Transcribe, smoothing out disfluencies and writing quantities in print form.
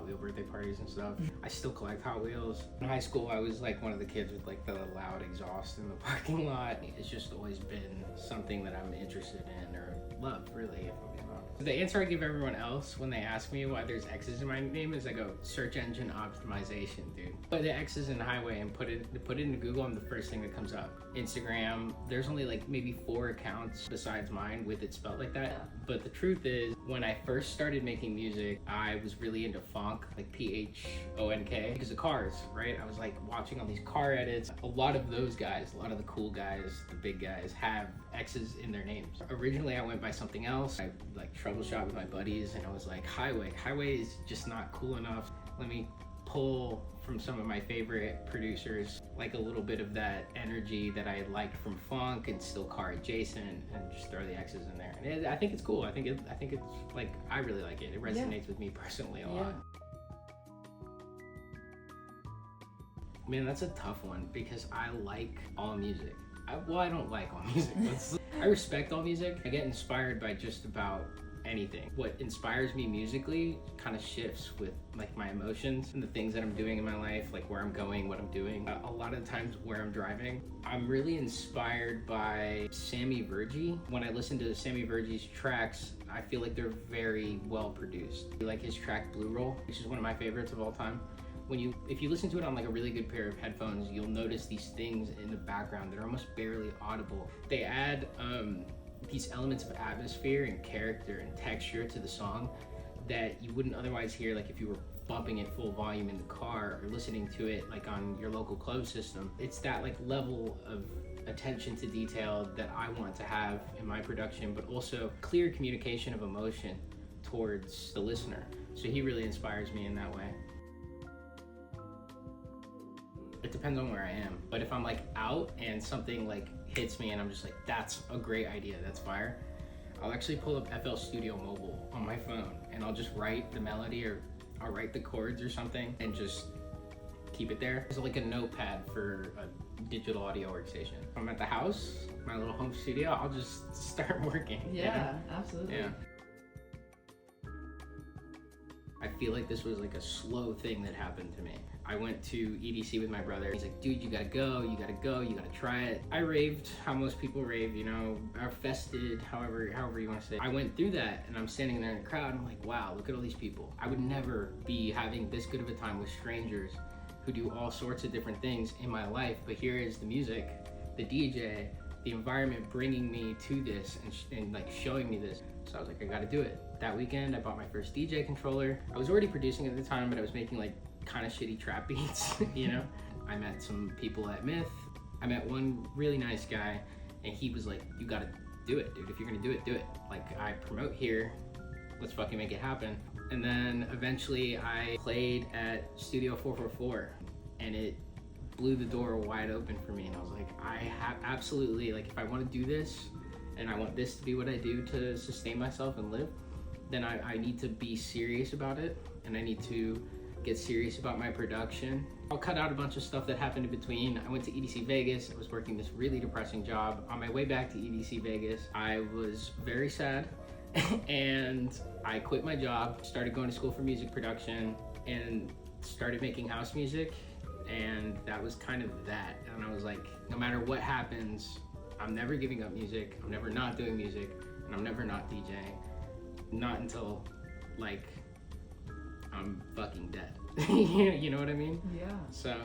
Wheel birthday parties and stuff. I still collect Hot Wheels. In high school, I was like one of the kids with like the loud exhaust in the parking lot. It's just always been something that I'm interested in or love, really, if I'm being honest. The answer I give everyone else when they ask me why there's X's in my name is I go, search engine optimization, dude. Put the X's in highway and put it into Google, I'm the first thing that comes up. Instagram, there's only like maybe 4 accounts besides mine with it spelled like that. But the truth is, when I first started making music, I was really into funk, like PHONK, because of cars, right? I was like watching all these car edits. A lot of those guys, a lot of the cool guys, the big guys, have X's in their names. Originally, I went by something else. I like troubleshot with my buddies, and I was like, highway. Highway is just not cool enough. Let me pull from some of my favorite producers, like a little bit of that energy that I liked from funk and still car adjacent, and just throw the X's in there. And I think it's cool. I think it's like, I really like it. It resonates with me personally a lot. Man, that's a tough one because I like all music. I don't like all music. I respect all music. I get inspired by just about anything. What inspires me musically kind of shifts with like my emotions and the things that I'm doing in my life, like where I'm going, what I'm doing. A lot of times where I'm driving, I'm really inspired by Sammy Vergy. When I listen to Sammy Vergy's tracks, I feel like they're very well produced. Like his track Blue Roll, which is one of my favorites of all time. If you listen to it on like a really good pair of headphones, you'll notice these things in the background that are almost barely audible. They add these elements of atmosphere and character and texture to the song that you wouldn't otherwise hear, like if you were bumping it full volume in the car or listening to it like on your local club system. It's that like level of attention to detail that I want to have in my production, but also clear communication of emotion towards the listener. So he really inspires me in that way. It depends on where I am, but if I'm like out and something like hits me and I'm just like, that's a great idea, that's fire, I'll actually pull up FL Studio Mobile on my phone and I'll just write the melody or I'll write the chords or something and just keep it there. It's like a notepad for a digital audio workstation. If I'm at the house, my little home studio, I'll just start working. Yeah, you know? Absolutely. Yeah. I feel like this was like a slow thing that happened to me. I went to EDC with my brother. He's like, dude, you gotta go, you gotta try it. I raved how most people rave, you know, or fested, however you wanna say it. I went through that and I'm standing there in the crowd and I'm like, wow, look at all these people. I would never be having this good of a time with strangers who do all sorts of different things in my life, but here is the music, the DJ, the environment bringing me to this and like showing me this. So I was like, I gotta do it. That weekend, I bought my first DJ controller. I was already producing at the time, but I was making like kind of shitty trap beats, you know? I met some people at Myth. I met one really nice guy and he was like, you gotta do it, dude. If you're gonna do it, do it. Like, I promote here, let's fucking make it happen. And then eventually I played at Studio 444 and it blew the door wide open for me. And I was like, I have absolutely, like, if I wanna do this and I want this to be what I do to sustain myself and live, then I need to be serious about it and I need to get serious about my production. I'll cut out a bunch of stuff that happened in between. I went to EDC Vegas. I was working this really depressing job. On my way back to EDC Vegas, I was very sad and I quit my job, started going to school for music production and started making house music. And that was kind of that. And I was like, no matter what happens, I'm never giving up music. I'm never not doing music and I'm never not DJing. Not until like I'm fucking dead. You know what I mean? Yeah. So